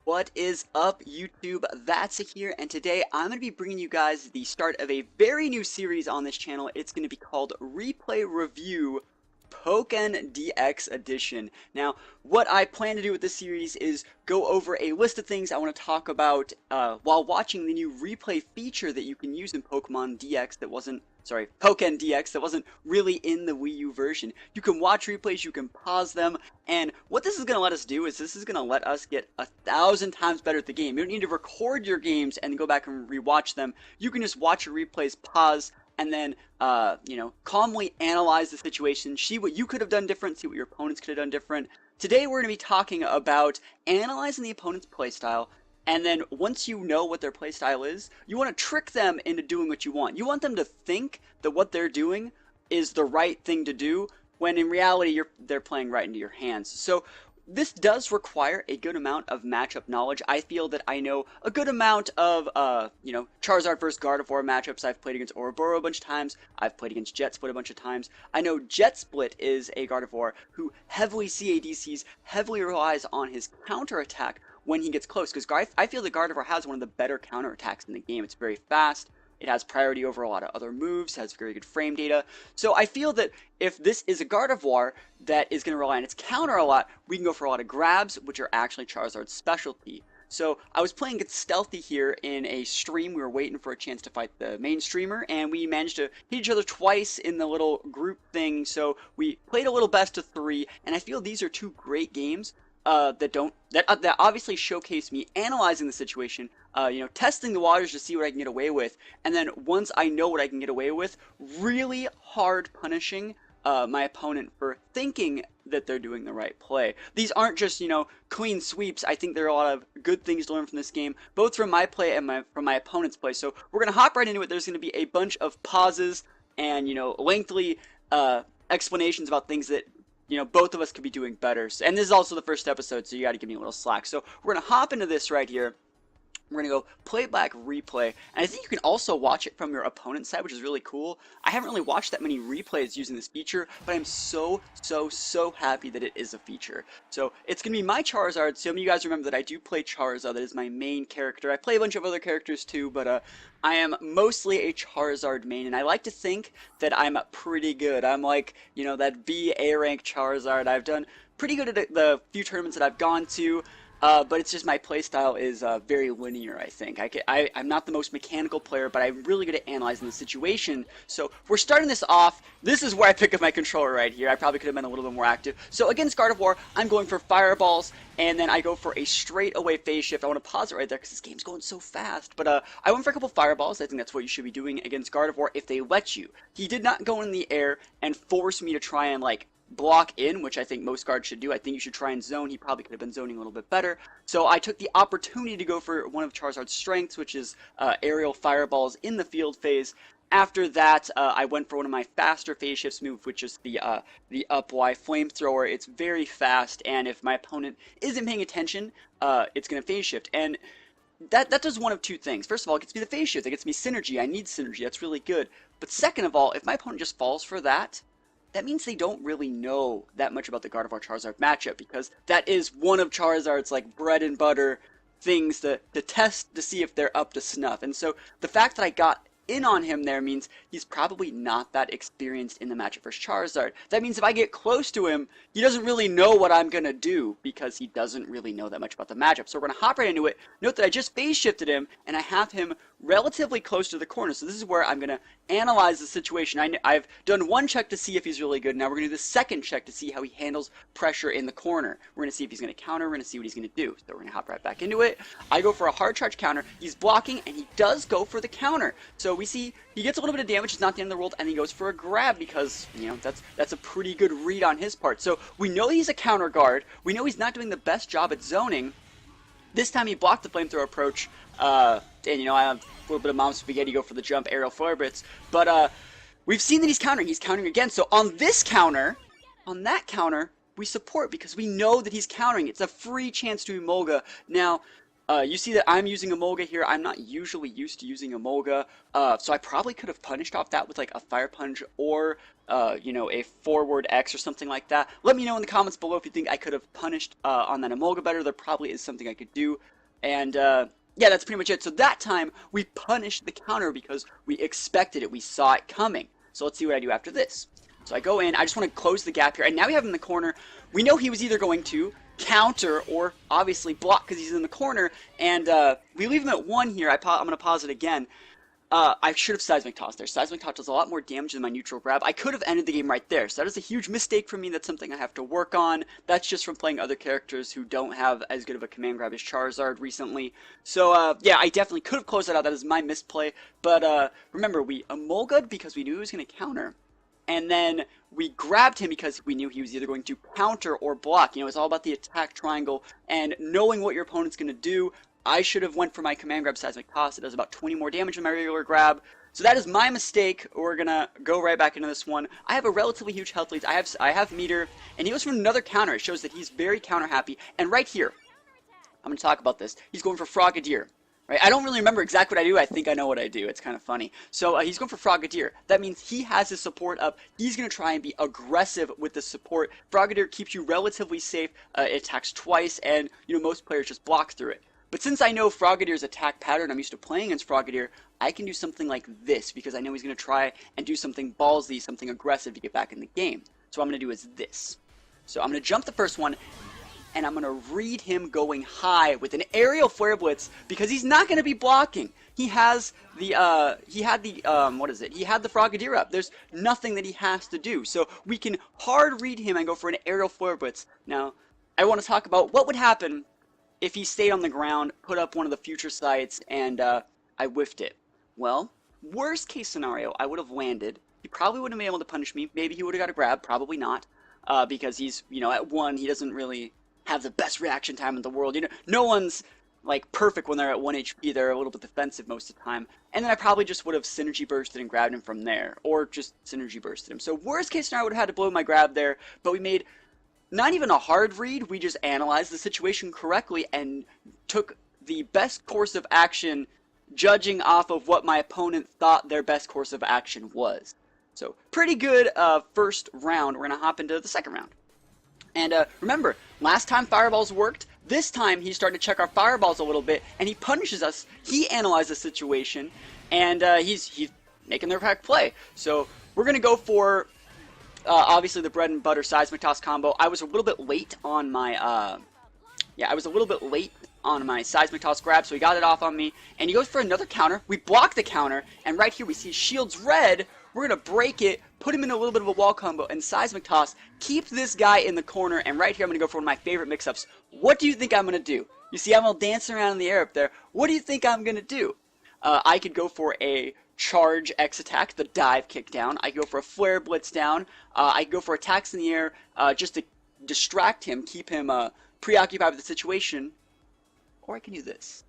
What is up, YouTube? That's here, and today I'm going to be bringing you guys the start of a very new series on this channel. It's going to be called Replay Review Pokken DX Edition. Now, what I plan to do with this series is go over a list of things I want to talk about while watching the new replay feature that you can use in Pokemon DX that wasn't Pokken DX that wasn't really in the Wii U version. You can watch replays, you can pause them, and what this is going to let us do is this is going to let us get 1,000 times better at the game. You don't need to record your games and go back and rewatch them. You can just watch your replays, pause, and then calmly analyze the situation, see what you could have done different, see what your opponents could have done different. Today we're going to be talking about analyzing the opponent's playstyle, and then once you know what their playstyle is, you want to trick them into doing what you want. You want them to think that what they're doing is the right thing to do, when in reality they're playing right into your hands. So this does require a good amount of matchup knowledge. I feel that I know a good amount of, Charizard versus Gardevoir matchups. I've played against Ouroboros a bunch of times. I've played against Jet Split a bunch of times. I know Jet Split is a Gardevoir who heavily CADCs, heavily relies on his counterattack when he gets close. Because I feel that Gardevoir has one of the better counterattacks in the game. It's very fast. It has priority over a lot of other moves, has very good frame data. So I feel that if this is a Gardevoir that is going to rely on its counter a lot, we can go for a lot of grabs, which are actually Charizard's specialty. So I was playing Get Stealthy here in a stream. We were waiting for a chance to fight the main streamer, and we managed to hit each other twice in the little group thing. So we played a little best of three, and I feel these are two great games that obviously showcase me analyzing the situation, testing the waters to see what I can get away with, and then once I know what I can get away with, really hard punishing my opponent for thinking that they're doing the right play. These aren't just, clean sweeps. I think there are a lot of good things to learn from this game, both from my play and from my opponent's play. So we're going to hop right into it. There's going to be a bunch of pauses and, lengthy explanations about things that both of us could be doing better. And this is also the first episode, so you got to give me a little slack. So we're going to hop into this right here. We're going to go playback replay, and I think you can also watch it from your opponent's side, which is really cool. I haven't really watched that many replays using this feature, but I'm so happy that it is a feature. So it's going to be my Charizard. Some of you guys remember that I do play Charizard. That is my main character. I play a bunch of other characters too, but I am mostly a Charizard main, and I like to think that I'm pretty good. I'm like, that VA rank Charizard. I've done pretty good at the few tournaments that I've gone to. But it's just my playstyle is very linear, I think. I'm not the most mechanical player, but I'm really good at analyzing the situation. So we're starting this off. This is where I pick up my controller right here. I probably could have been a little bit more active. So against Gardevoir, I'm going for Fireballs, and then I go for a straight away phase shift. I want to pause it right there because this game's going so fast. But I went for a couple Fireballs. I think that's what you should be doing against Gardevoir if they let you. He did not go in the air and force me to try and, block in, which I think most guards should do. I think you should try and zone. He probably could have been zoning a little bit better. So I took the opportunity to go for one of Charizard's strengths, which is aerial fireballs in the field phase. After that, I went for one of my faster phase shifts move, which is the up Y flamethrower. It's very fast, and if my opponent isn't paying attention, it's going to phase shift. And that does one of two things. First of all, it gets me the phase shift. It gets me synergy. I need synergy. That's really good. But second of all, if my opponent just falls for that, that means they don't really know that much about the Gardevoir Charizard matchup, because that is one of Charizard's bread and butter things to test to see if they're up to snuff. And so the fact that I got in on him there means he's probably not that experienced in the matchup versus Charizard. That means if I get close to him, he doesn't really know what I'm going to do because he doesn't really know that much about the matchup. So we're going to hop right into it. Note that I just phase shifted him and I have him relatively close to the corner. So this is where I'm going to analyze the situation. I've done one check to see if he's really good. Now we're going to do the second check to see how he handles pressure in the corner. We're going to see if he's going to counter. We're going to see what he's going to do. So we're going to hop right back into it. I go for a hard charge counter. He's blocking and he does go for the counter. So we see he gets a little bit of damage. It's not the end of the world. And he goes for a grab because, that's a pretty good read on his part. So we know he's a counter guard. We know he's not doing the best job at zoning. This time he blocked the flamethrower approach, and I have a little bit of Mom Spaghetti go for the jump aerial flare blitz, but we've seen that he's countering again, so on this counter, on that counter, we support because we know that he's countering. It's a free chance to Emolga. Now, You see that I'm using Emolga here. I'm not usually used to using Emolga, so I probably could have punished off that with like a Fire Punch or, you know, a forward X or something like that. Let me know in the comments below if you think I could have punished on that Emolga better. There probably is something I could do. And yeah, that's pretty much it. So that time, we punished the counter because we expected it. We saw it coming. So let's see what I do after this. So I go in. I just want to close the gap here. And now we have him in the corner. We know he was either going to counter or obviously block because he's in the corner. And we leave him at 1 here. I'm going to pause it again. I should have Seismic Toss there. Seismic Toss does a lot more damage than my neutral grab. I could have ended the game right there. So that is a huge mistake for me. That's something I have to work on. That's just from playing other characters who don't have as good of a command grab as Charizard recently. So, yeah, I definitely could have closed that out. That is my misplay. But, remember, we Emolga'd because we knew he was going to counter. And then we grabbed him because we knew he was either going to counter or block. You know, it's all about the attack triangle and knowing what your opponent's going to do. I should have went for my command grab Seismic Toss. It does about 20 more damage than my regular grab. So that is my mistake. We're going to go right back into this one. I have a relatively huge health lead. I have meter, and he goes for another counter. It shows that he's very counter happy. And right here, I'm going to talk about this. He's going for Frogadier. Right? I don't really remember exactly what I do. I think I know what I do. It's kind of funny. So he's going for Frogadier. That means he has his support up. He's going to try and be aggressive with the support. Frogadier keeps you relatively safe. It attacks twice, and you know most players just block through it. But since I know Frogadier's attack pattern, I'm used to playing against Frogadier, I can do something like this because I know he's going to try and do something ballsy, something aggressive to get back in the game. So what I'm going to do is this. So I'm going to jump the first one, and I'm going to read him going high with an aerial flare blitz because he's not going to be blocking. He has the, he had the Frogadier up. There's nothing that he has to do. So we can hard read him and go for an aerial flare blitz. Now, I want to talk about what would happen if he stayed on the ground, put up one of the future sights, and I whiffed it. Well, worst case scenario, I would have landed. He probably wouldn't have been able to punish me. Maybe he would have got a grab. Probably not. Because he's, you know, at 1, he doesn't really have the best reaction time in the world. You know, no one's, like, perfect when they're at 1 HP. They're a little bit defensive most of the time. And then I probably just would have Synergy Bursted and grabbed him from there. Or just Synergy Bursted him. So worst case scenario, I would have had to blow my grab there. But we made not even a hard read, we just analyzed the situation correctly and took the best course of action judging off of what my opponent thought their best course of action was. So, pretty good first round. We're going to hop into the second round. And remember, last time Fireballs worked, this time he started to check our Fireballs a little bit, and he punishes us. He analyzed the situation, and he's making their pack play. So, we're going to go for obviously the bread and butter Seismic Toss combo. I was a little bit late on my, Seismic Toss grab, so he got it off on me. And he goes for another counter. We block the counter, and right here we see Shield's red. We're going to break it, put him in a little bit of a wall combo, and Seismic Toss, keep this guy in the corner. And right here I'm going to go for one of my favorite mix-ups. What do you think I'm going to do? You see I'm all dancing around in the air up there. What do you think I'm going to do? I could go for a charge X attack, the dive kick down. I go for a flare blitz down. I go for attacks in the air just to distract him, keep him preoccupied with the situation. Or I can do this.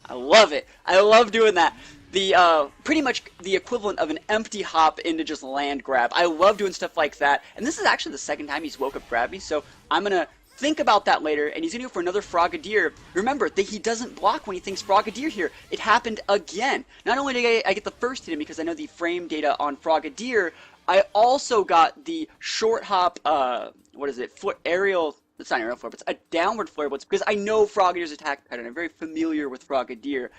I love it. I love doing that. The pretty much the equivalent of an empty hop into just land grab. I love doing stuff like that. And this is actually the second time he's woke up grabbed me, so I'm gonna think about that later, and he's going to go for another Frogadier. Remember that he doesn't block when he thinks Frogadier here. It happened again. Not only did I get the first hit in because I know the frame data on Frogadier, I also got the short hop, foot aerial, it's not aerial flare, but it's a downward flare blitz because I know Frogadier's attack pattern. I'm very familiar with Frogadier.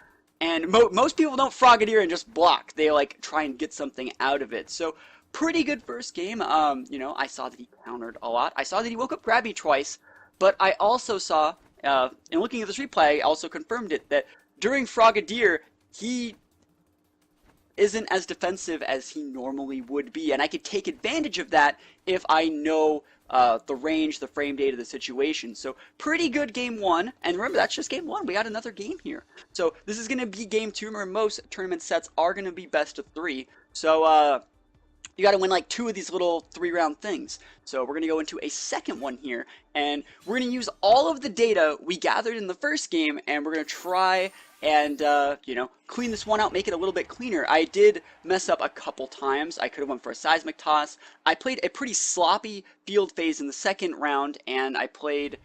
And most people don't Frogadier and just block. They like try and get something out of it. So pretty good first game. You know, I saw that he countered a lot. I saw that he woke up grab me twice, but I also saw, in looking at this replay, I also confirmed it, that during Frogadier, he isn't as defensive as he normally would be, and I could take advantage of that if I know the range, the frame data, the situation. So pretty good game 1, and remember that's just game 1. We got another game here. So this is going to be game 2. Remember most tournament sets are going to be best of 3. So you got to win like 2 of these little 3-round things. So we're going to go into a second one here, and we're going to use all of the data we gathered in the first game, and we're going to try and, you know, clean this one out, make it a little bit cleaner. I did mess up a couple times. I could have went for a Seismic Toss. I played a pretty sloppy field phase in the second round, and I played,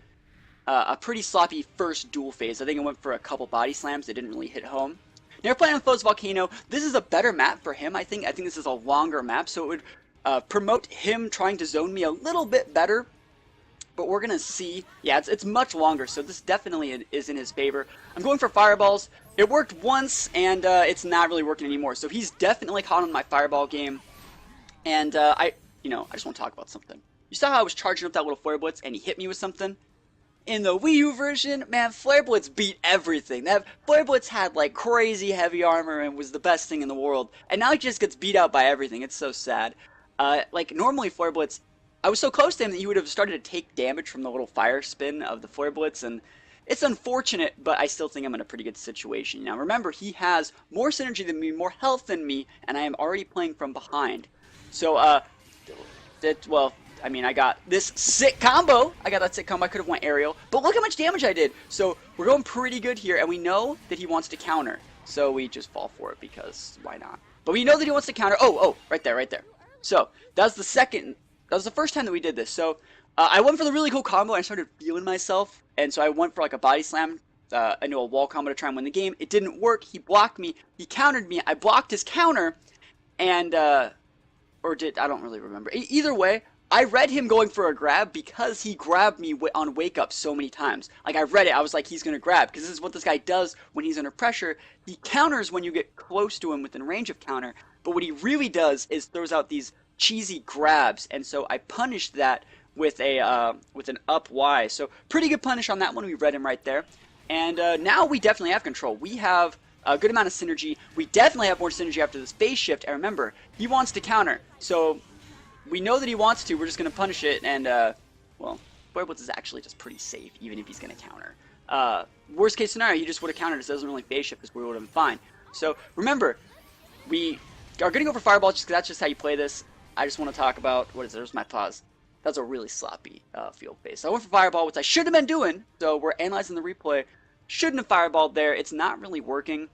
a pretty sloppy first duel phase. I think I went for a couple body slams that didn't really hit home. Never playing on Foe's Volcano. This is a better map for him, I think. I think this is a longer map, so it would promote him trying to zone me a little bit better. But we're going to see. Yeah, it's much longer, so this definitely is in his favor. I'm going for fireballs. It worked once, and it's not really working anymore. So he's definitely caught on my fireball game. And I just want to talk about something. You saw how I was charging up that little Flare Blitz, and he hit me with something? In the Wii U version, man, Flare Blitz beat everything. That Flare Blitz had like crazy heavy armor and was the best thing in the world. And now he just gets beat out by everything. It's so sad. Like normally Flare Blitz, I was so close to him that he would have started to take damage from the little fire spin of the Flare Blitz, and it's unfortunate, but I still think I'm in a pretty good situation. Now remember, he has more synergy than me, more health than me, and I am already playing from behind. So, well, I mean, I got this sick combo. I got that sick combo. I could have went aerial, but look how much damage I did. So we're going pretty good here, and we know that he wants to counter. So we just fall for it because why not? But we know that he wants to counter. Oh, right there, right there. So that's the second. That was the first time that we did this. So I went for the really cool combo. And I started feeling myself, and so I went for like a body slam into a wall combo to try and win the game. It didn't work. He blocked me. He countered me. I blocked his counter, and I don't really remember. Either way, I read him going for a grab because he grabbed me on wake up so many times. Like I read it, I was like, he's gonna grab because this is what this guy does when he's under pressure. He counters when you get close to him within range of counter, but what he really does is throws out these cheesy grabs, and so I punished that with an up Y. So pretty good punish on that one. We read him right there, and now we definitely have control. We have a good amount of synergy. We definitely have more synergy after this phase shift. And remember, he wants to counter, so we know that he wants to. We're just gonna punish it, and well, Flare Blitz is actually just pretty safe, even if he's gonna counter. Worst case scenario, he just would have countered. It doesn't really phase shift because we would have been fine. So remember, we are gonna go for Fireball just because that's just how you play this. I just want to talk about, what is it? There's my pause. That's a really sloppy field phase. So I went for Fireball, which I should have been doing. So we're analyzing the replay. Shouldn't have fireballed there. It's not really working.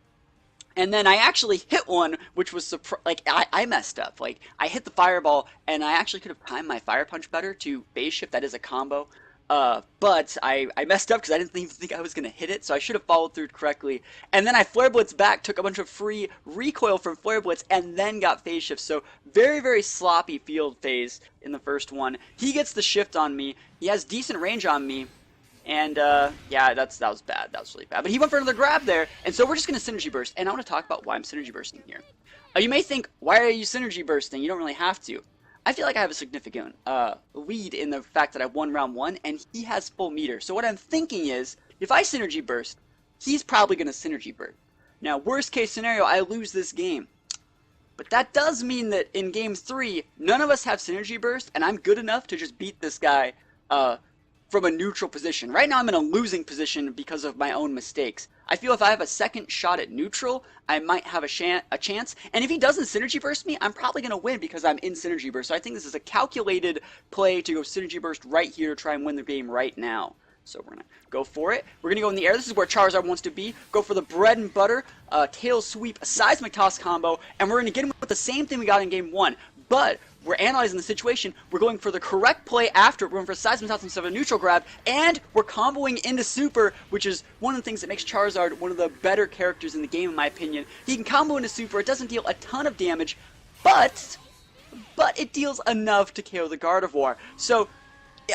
And then I actually hit one, which was like I messed up. Like I hit the fireball, and I actually could have timed my fire punch better to phase shift. That is a combo. But I messed up because I didn't even think I was going to hit it, so I should have followed through correctly. And then I Flare Blitz back, took a bunch of free recoil from Flare Blitz, and then got phase shift. So very, very sloppy field phase in the first one. He gets the shift on me. He has decent range on me. And, yeah, that was bad. That was really bad. But he went for another grab there, and so we're just going to Synergy Burst. And I want to talk about why I'm Synergy Bursting here. You may think, why are you Synergy Bursting? You don't really have to. I feel like I have a significant lead in the fact that I won round 1, and he has full meter. So what I'm thinking is, if I Synergy Burst, he's probably going to Synergy Burst. Now, worst case scenario, I lose this game. But that does mean that in Game 3, none of us have Synergy Burst, and I'm good enough to just beat this guy from a neutral position. Right now I'm in a losing position because of my own mistakes. I feel if I have a second shot at neutral, I might have a chance. And if he doesn't Synergy Burst me, I'm probably going to win because I'm in Synergy Burst. So I think this is a calculated play to go Synergy Burst right here to try and win the game right now. So we're going to go for it. We're going to go in the air. This is where Charizard wants to be. Go for the bread and butter, tail sweep, seismic toss combo. And we're going to get him with the same thing we got in Game 1. But we're analyzing the situation. We're going for the correct play after. We're going for seismic toss instead of a neutral grab. And we're comboing into Super, which is one of the things that makes Charizard one of the better characters in the game, in my opinion. He can combo into Super. It doesn't deal a ton of damage, but it deals enough to KO the Gardevoir. So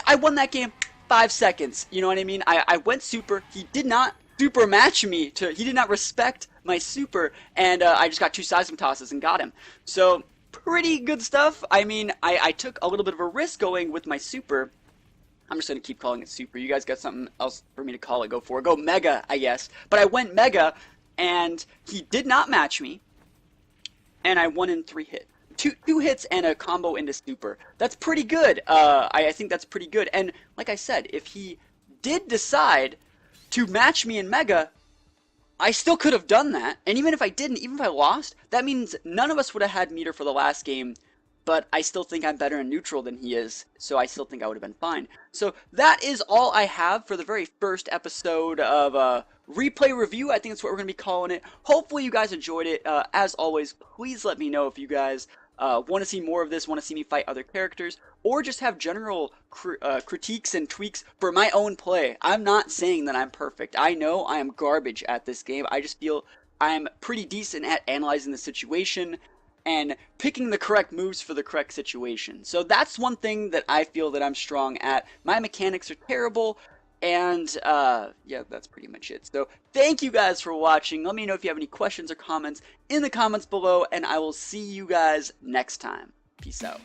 I won that game 5 seconds. You know what I mean? I went Super. He did not Super match me. He did not respect my Super. And I just got 2 seismic tosses and got him. So pretty good stuff. I mean, I took a little bit of a risk going with my Super. I'm just going to keep calling it Super. You guys got something else for me to call it, go for it. Go Mega, I guess. But I went Mega, and he did not match me, and I won in 3 hits. Two hits and a combo into Super. That's pretty good. I think that's pretty good. And like I said, if he did decide to match me in Mega, I still could have done that, and even if I didn't, even if I lost, that means none of us would have had meter for the last game, but I still think I'm better in neutral than he is, so I still think I would have been fine. So that is all I have for the very first episode of Replay Review. I think that's what we're going to be calling it. Hopefully you guys enjoyed it. As always, please let me know if you guys want to see more of this, want to see me fight other characters, or just have general critiques and tweaks for my own play. I'm not saying that I'm perfect. I know I am garbage at this game. I just feel I'm pretty decent at analyzing the situation and picking the correct moves for the correct situation. So that's one thing that I feel that I'm strong at. My mechanics are terrible, and yeah, that's pretty much it. So thank you guys for watching. Let me know if you have any questions or comments in the comments below, and I will see you guys next time. Peace out.